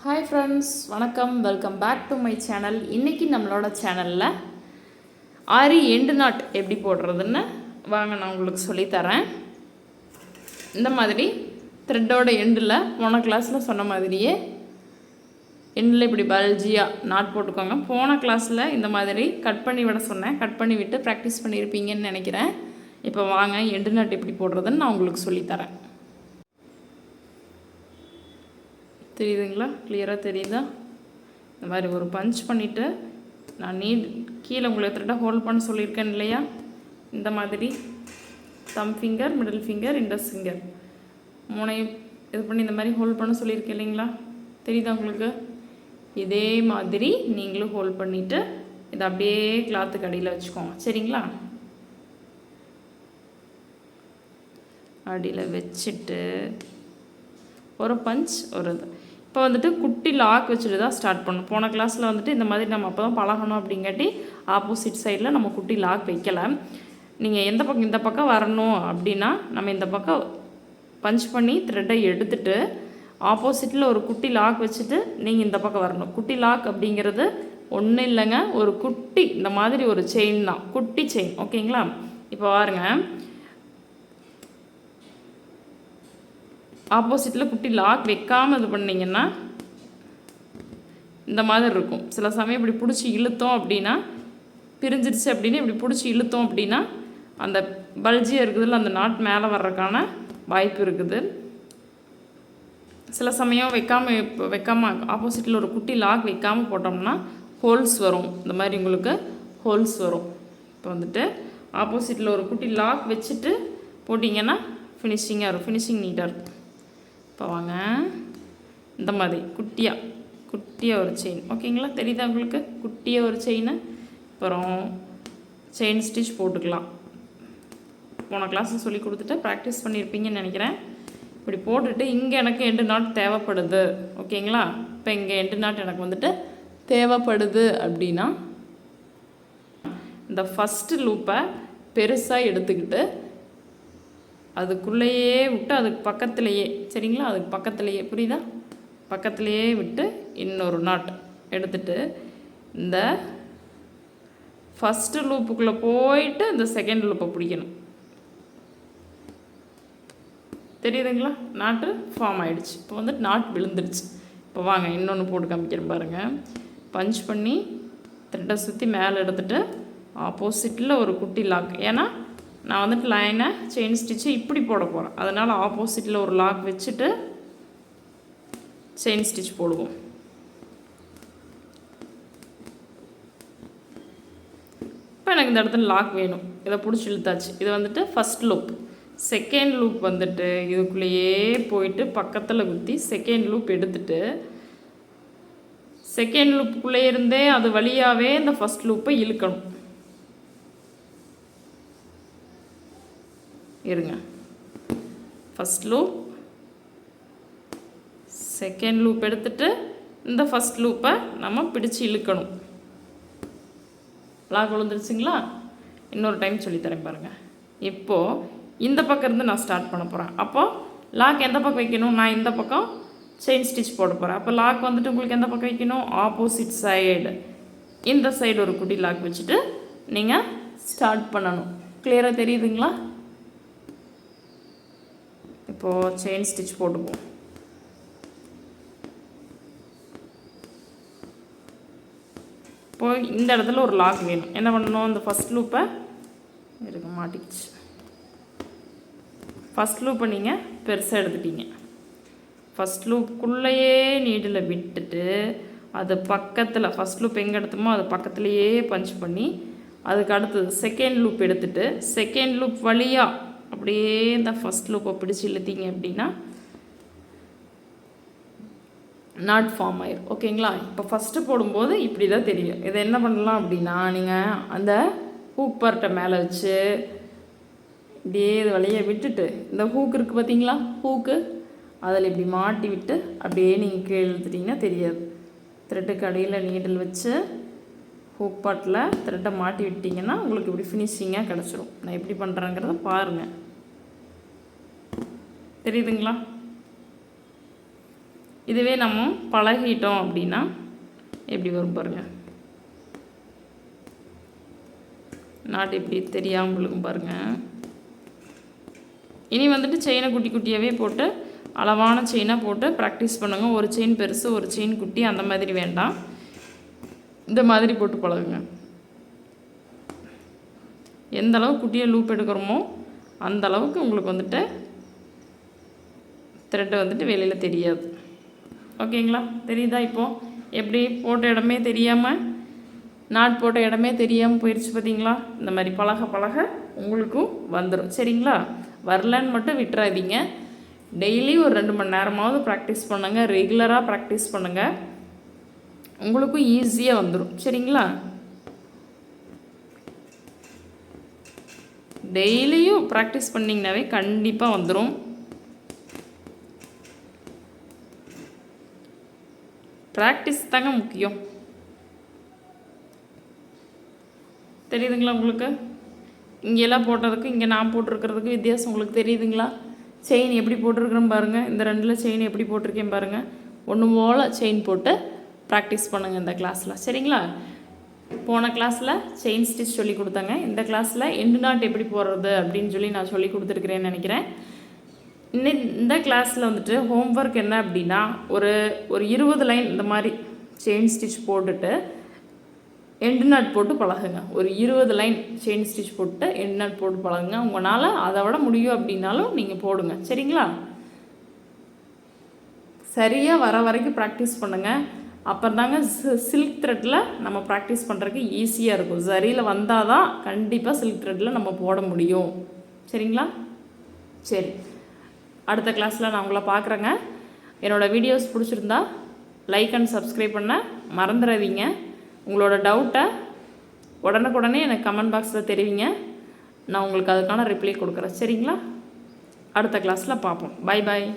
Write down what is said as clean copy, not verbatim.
Hi friends, வணக்கம். Welcome back to my channel. இன்றைக்கி நம்மளோட சேனலில் ஆரி எண்டு நாட் எப்படி போடுறதுன்னு வாங்க நான் உங்களுக்கு சொல்லித்தரேன். இந்த மாதிரி த்ரெட்டோட எண்டில் போன கிளாஸில் சொன்ன மாதிரியே எண்டில் இப்படி பல்ஜியாக நாட் போட்டுக்கோங்க. போன கிளாஸில் இந்த மாதிரி கட் பண்ணி விட சொன்னேன். கட் பண்ணி விட்டு ப்ராக்டிஸ் பண்ணியிருப்பீங்கன்னு நினைக்கிறேன். இப்போ வாங்க எண்டு நாட் எப்படி போடுறதுன்னு நான் உங்களுக்கு சொல்லித்தரேன். தெரியுதுங்களா? கிளியராக தெரியுதா? இந்த மாதிரி ஒரு பஞ்ச் பண்ணிவிட்டு நான் கீழே உங்களுக்கு த்ரெட்டாக ஹோல்ட் பண்ண சொல்லியிருக்கேன் இல்லையா? இந்த மாதிரி thumb finger, middle finger, index finger மூணையும் இது பண்ணி இந்த மாதிரி ஹோல்ட் பண்ண சொல்லியிருக்கேன் இல்லைங்களா? தெரியுதா உங்களுக்கு? இதே மாதிரி நீங்களும் ஹோல்ட் பண்ணிவிட்டு இதை அப்படியே கிளாத்துக்கு அடியில் வச்சுக்கோங்க. சரிங்களா? அடியில் வச்சுட்டு ஒரு பஞ்ச் ஒரு இது. இப்போ வந்துட்டு குட்டி லாக் வச்சுட்டு தான் ஸ்டார்ட் பண்ணணும். போன கிளாஸில் வந்துட்டு இந்த மாதிரி நம்ம அப்போ தான் பழகணும் அப்படிங்காட்டி ஆப்போசிட் சைடில் நம்ம குட்டி லாக் வைக்கலை. நீங்கள் எந்த பக்கம் இந்த பக்கம் வரணும் அப்படின்னா நம்ம இந்த பக்கம் பஞ்ச் பண்ணி த்ரெட்டை எடுத்துகிட்டு ஆப்போசிட்டில் ஒரு குட்டி லாக் வச்சுட்டு நீங்கள் இந்த பக்கம் வரணும். குட்டி லாக் அப்படிங்கிறது ஒன்றும் இல்லைங்க, ஒரு குட்டி இந்த மாதிரி ஒரு செயின் தான், குட்டி செயின். ஓகேங்களா? இப்போ பாருங்க, ஆப்போசிட்டில் குட்டி லாக் வைக்காமல் இது பண்ணிங்கன்னா இந்த மாதிரி இருக்கும். சில சமயம் இப்படி பிடிச்சி இழுத்தோம் அப்படின்னா பிரிஞ்சிருச்சு அப்படின்னு இப்படி பிடிச்சி இழுத்தோம் அப்படின்னா அந்த பல்ஜியாக இருக்குதுல்ல, அந்த நாட் மேலே வர்றதுக்கான வாய்ப்பு இருக்குது. சில சமயம் வைக்காமல் ஆப்போசிட்டில் ஒரு குட்டி லாக் வைக்காமல் போட்டோம்னா ஹோல்ஸ் வரும். இந்த மாதிரி உங்களுக்கு ஹோல்ஸ் வரும். இப்போ வந்துட்டு ஆப்போசிட்டில் ஒரு குட்டி லாக் வச்சுட்டு போட்டிங்கன்னா ஃபினிஷிங்காக இருக்கும், ஃபினிஷிங் நீட்டாக இருக்கும். இப்போ வாங்க, இந்த மாதிரி குட்டியாக ஒரு செயின். ஓகேங்களா? தெரியுதா உங்களுக்கு? குட்டியாக ஒரு செயின். அப்புறம் செயின் ஸ்டிச் போட்டுக்கலாம். போன கிளாஸில் சொல்லி கொடுத்துட்டு ப்ராக்டிஸ் பண்ணியிருப்பீங்கன்னு நினைக்கிறேன். இப்படி போட்டுட்டு இங்கே எனக்கு எண்டு நாட் தேவைப்படுது. ஓகேங்களா? இப்போ இங்கே எண்டு நாட் எனக்கு வந்துட்டு தேவைப்படுது அப்படின்னா இந்த ஃபஸ்ட்டு லூப்பை பெருசாக எடுத்துக்கிட்டு அதுக்குள்ளேயே விட்டு அதுக்கு பக்கத்துலேயே, சரிங்களா, அதுக்கு பக்கத்துலேயே, புரியுதா, பக்கத்துலேயே விட்டு இன்னொரு நாட் எடுத்துட்டு இந்த ஃபஸ்ட்டு லூப்புக்குள்ளே போயிட்டு இந்த செகண்ட் லூப்பை பிடிக்கணும். தெரியுதுங்களா? நாட்டு ஃபார்ம் ஆகிடுச்சு. இப்போ வந்துட்டு நாட் விழுந்துடுச்சு. இப்போ வாங்க இன்னொன்று போட்டு காமிக்கிறேன் பாருங்கள். பஞ்ச் பண்ணி த்ரெட்டை சுற்றி மேலே எடுத்துகிட்டு ஆப்போசிட்டில் ஒரு குட்டி லாக். ஏன்னா நான் வந்துட்டு லைனை செயின் ஸ்டிச்சு இப்படி போட போகிறேன். அதனால் ஆப்போசிட்டில் ஒரு லாக் வச்சுட்டு செயின் ஸ்டிச் போடுவோம். இப்போ எனக்கு இந்த இடத்துல லாக் வேணும். இதை பிடிச்சி இழுத்தாச்சு. இது வந்துட்டு ஃபஸ்ட் லூப். செகண்ட் லூப் வந்துட்டு இதுக்குள்ளேயே போயிட்டு பக்கத்தில் குத்தி செகண்ட் லூப் எடுத்துட்டு செகண்ட் லூப்புக்குள்ளே இருந்தே அது வழியாகவே இந்த ஃபஸ்ட் லூப்பை இழுக்கணும். இருங்க, ஃபஸ்ட் லூப், செகண்ட் லூப் எடுத்துட்டு இந்த ஃபஸ்ட் லூப்பை நம்ம பிடிச்சி இழுக்கணும். லாக் விழுந்துருச்சுங்களா? இன்னொரு டைம் சொல்லித்தரேன் பாருங்கள். இப்போது இந்த பக்கம் இருந்து நான் ஸ்டார்ட் பண்ண போகிறேன். அப்போது லாக் எந்த பக்கம் வைக்கணும்? நான் இந்த பக்கம் செயின் ஸ்டிச் போட போகிறேன். அப்போ லாக் வந்துட்டு உங்களுக்கு எந்த பக்கம் வைக்கணும்? Opposite side. இந்த சைடு ஒரு குட்டி லாக் வச்சுட்டு நீங்கள் ஸ்டார்ட் பண்ணணும். கிளியராக தெரியுதுங்களா? இப்போது செயின் ஸ்டிச் போட்டுப்போம். இப்போது இந்த இடத்துல ஒரு லாக் வேணும். என்ன பண்ணணும்? இந்த ஃபஸ்ட் லூப்பை இருக்க மாட்டிக்கிச்சு. ஃபஸ்ட் லூப்பை நீங்கள் பெருசாக எடுத்துட்டீங்க. ஃபஸ்ட் லூப்புக்குள்ளேயே நீடில் விட்டுட்டு அது பக்கத்தில் ஃபஸ்ட் லூப் எங்கே எடுத்தோமோ அது பக்கத்துலேயே பஞ்ச் பண்ணி அதுக்கு அடுத்தது செகண்ட் லூப் எடுத்துகிட்டு செகண்ட் லூப் வழியாக அப்படியே இந்த ஃபஸ்ட் லூப்பை பிடிச்சி இழுத்தீங்க அப்படின்னா நாட் ஃபார்ம் ஆயிடும். ஓகேங்களா? இப்போ ஃபஸ்ட்டு போடும்போது இப்படி தான் தெரியும். இதை என்ன பண்ணலாம் அப்படின்னா நீங்கள் அந்த ஹூக் பார்ட்டை மேலே வச்சு இப்படியே இது வழியை விட்டுட்டு இந்த ஹூக் இருக்குது பார்த்தீங்களா, ஹூக்கு அதில் இப்படி மாட்டி விட்டு அப்படியே நீங்கள் கீழே இழுத்துட்டிங்கன்னா தெரியாது. த்ரெட்டுக்கு அடியில் நீடில் வச்சு ஹூக் பார்ட்டில் த்ரெட்டை மாட்டி விட்டிங்கன்னா உங்களுக்கு இப்படி ஃபினிஷிங்காக கிடச்சிரும். நான் எப்படி பண்ணுறேங்கிறத பாருங்கள். தெரியுதுங்களா? இதுவே நம்ம பழகிட்டோம் அப்படின்னா எப்படி வரும் பாருங்கள். நாட் எப்படி தெரியாமல் இருக்கும் பாருங்கள். இனி வந்துட்டு செயினை குட்டி குட்டியாகவே போட்டு அளவான செயினாக போட்டு ப்ராக்டிஸ் பண்ணுங்கள். ஒரு செயின் பெருசு ஒரு செயின் குட்டி அந்த மாதிரி வேண்டாம், இந்த மாதிரி போட்டு பழகுங்க. எந்த அளவுக்கு குட்டியாக லூப் எடுக்கிறோமோ அந்த அளவுக்கு உங்களுக்கு வந்துட்டு த்ரெட்டு வந்துட்டு வெளியில் தெரியாது. ஓகேங்களா? தெரியுதா? இப்போது எப்படி போட்ட இடமே தெரியாமல் நாட் போட்ட இடமே தெரியாமல் போயிடுச்சு பார்த்தீங்களா? இந்த மாதிரி பழக பழக உங்களுக்கும் வந்துடும். சரிங்களா? வரலன்னு மட்டும் விட்டுறாதீங்க. டெய்லி ஒரு 2 மணி நேரமாவது ப்ராக்டிஸ் பண்ணுங்கள். ரெகுலராக ப்ராக்டிஸ் பண்ணுங்கள், உங்களுக்கும் ஈஸியாக வந்துடும். சரிங்களா? டெய்லியும் ப்ராக்டிஸ் பண்ணிங்கனாவே கண்டிப்பாக வந்துடும். ப்ராக்டிஸ் தாங்க முக்கியம். தெரியுதுங்களா உங்களுக்கு? இங்கெல்லாம் போட்டதுக்கு இங்கே நான் போட்டிருக்கிறதுக்கு வித்தியாசம் உங்களுக்கு தெரியுதுங்களா? செயின் எப்படி போட்டிருக்கிறேன்னு பாருங்கள். இந்த 2 செயின் எப்படி போட்டிருக்கேன் பாருங்கள். ஒன்று போல் செயின் போட்டு ப்ராக்டிஸ் பண்ணுங்கள் இந்த கிளாஸில். சரிங்களா? போன கிளாஸில் செயின் ஸ்டிச் சொல்லி கொடுத்தாங்க. இந்த கிளாஸில் எண்டு நாட் எப்படி போடுறது அப்படின்னு சொல்லி நான் சொல்லி கொடுத்துருக்குறேன்னு நினைக்கிறேன். இந்த கிளாஸில் வந்துட்டு ஹோம்ஒர்க் என்ன அப்படின்னா, ஒரு 20 லைன் இந்த மாதிரி செயின் ஸ்டிச் போட்டுட்டு எண்டு நாட் போட்டு பழகுங்க. ஒரு 20 லைன் செயின் ஸ்டிச் போட்டு எண்டு நாட் போட்டு பழகுங்க. உங்களால் அதை விட முடியும் அப்படின்னாலும் நீங்கள் போடுங்க. சரிங்களா? சரியாக வர வரைக்கும் ப்ராக்டிஸ் பண்ணுங்கள். அப்புறம் தாங்க சில்க் த்ரெட்டில் நம்ம ப்ராக்டிஸ் பண்ணுறதுக்கு ஈஸியாக இருக்கும். சரியில் வந்தால் தான் கண்டிப்பாக சில்க் த்ரெட்டில் நம்ம போட முடியும். சரிங்களா? சரி, அடுத்த கிளாஸில் நான் உங்களை பார்க்குறேங்க. என்னோடய வீடியோஸ் பிடிச்சிருந்தா லைக் அண்ட் சப்ஸ்கிரைப் பண்ண மறந்துடாதீங்க. உங்களோட டவுட்டை உடனுக்குடனே எனக்கு கமெண்ட் பாக்ஸில் தெரிவிங்க. நான் உங்களுக்கு அதுக்கான ரிப்ளை கொடுக்குறேன். சரிங்களா? அடுத்த கிளாஸில் பார்ப்போம். Bye bye.